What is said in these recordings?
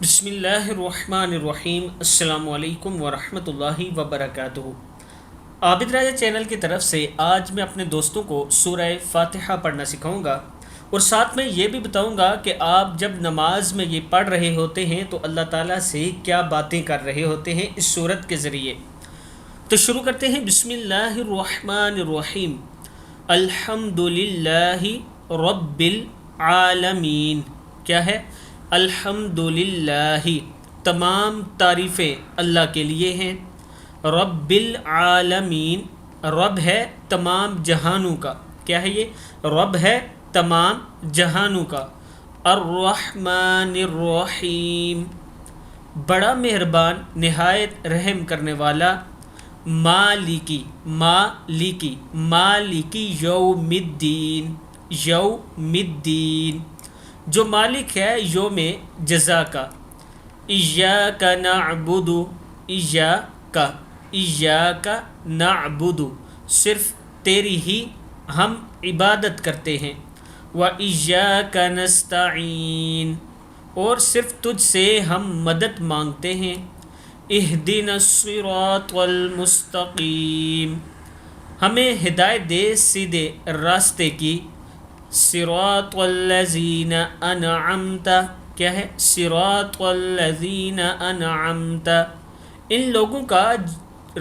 بسم اللہ الرحمن الرحیم۔ السلام علیکم ورحمۃ اللہ وبرکاتہ۔ عابد راجہ چینل کی طرف سے آج میں اپنے دوستوں کو سورہ فاتحہ پڑھنا سکھاؤں گا، اور ساتھ میں یہ بھی بتاؤں گا کہ آپ جب نماز میں یہ پڑھ رہے ہوتے ہیں تو اللہ تعالیٰ سے کیا باتیں کر رہے ہوتے ہیں اس سورت کے ذریعے۔ تو شروع کرتے ہیں۔ بسم اللہ الرحمن الرحیم۔ الحمد للہ رب العالمین۔ کیا ہے؟ الحمد للہ، تمام تعریفیں اللہ کے لیے ہیں۔ رب العالمین، رب ہے تمام جہانوں کا۔ کیا ہے یہ؟ رب ہے تمام جہانوں کا۔ الرحمن الرحیم، بڑا مہربان نہایت رحم کرنے والا۔ مالکی، مالکی یوم الدین، یوم الدین، جو مالک ہے یوم جزا کا۔ ایاک نعبد، ایاک نعبد، صرف تیری ہی ہم عبادت کرتے ہیں۔ وَإِيَّاكَ نَسْتَعِينُ، اور صرف تجھ سے ہم مدد مانگتے ہیں۔ اهْدِنَا الصِّرَاطَ الْمُسْتَقِيمَ، ہمیں ہدایت دے سیدھے راستے کی۔ صراط الذین انعمت، کیا ہے؟ صراط الذین انعمت، ان لوگوں کا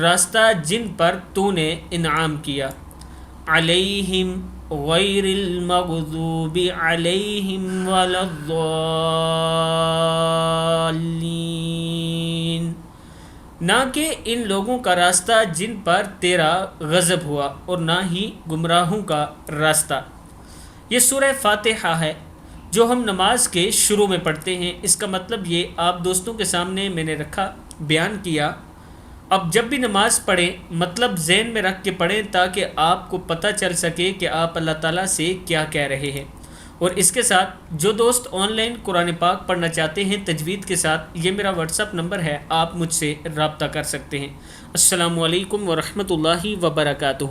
راستہ جن پر تو نے انعام کیا۔ علیہم غیر المغضوب علیہم ولا الضالین، نہ کہ ان لوگوں کا راستہ جن پر تیرا غضب ہوا، اور نہ ہی گمراہوں کا راستہ۔ یہ سورہ فاتحہ ہے جو ہم نماز کے شروع میں پڑھتے ہیں۔ اس کا مطلب یہ آپ دوستوں کے سامنے میں نے رکھا، بیان کیا۔ اب جب بھی نماز پڑھیں مطلب ذہن میں رکھ کے پڑھیں، تاکہ آپ کو پتہ چل سکے کہ آپ اللہ تعالیٰ سے کیا کہہ رہے ہیں۔ اور اس کے ساتھ جو دوست آن لائن قرآن پاک پڑھنا چاہتے ہیں تجوید کے ساتھ، یہ میرا واٹس ایپ نمبر ہے، آپ مجھ سے رابطہ کر سکتے ہیں۔ السلام علیکم ورحمۃ اللہ وبرکاتہ۔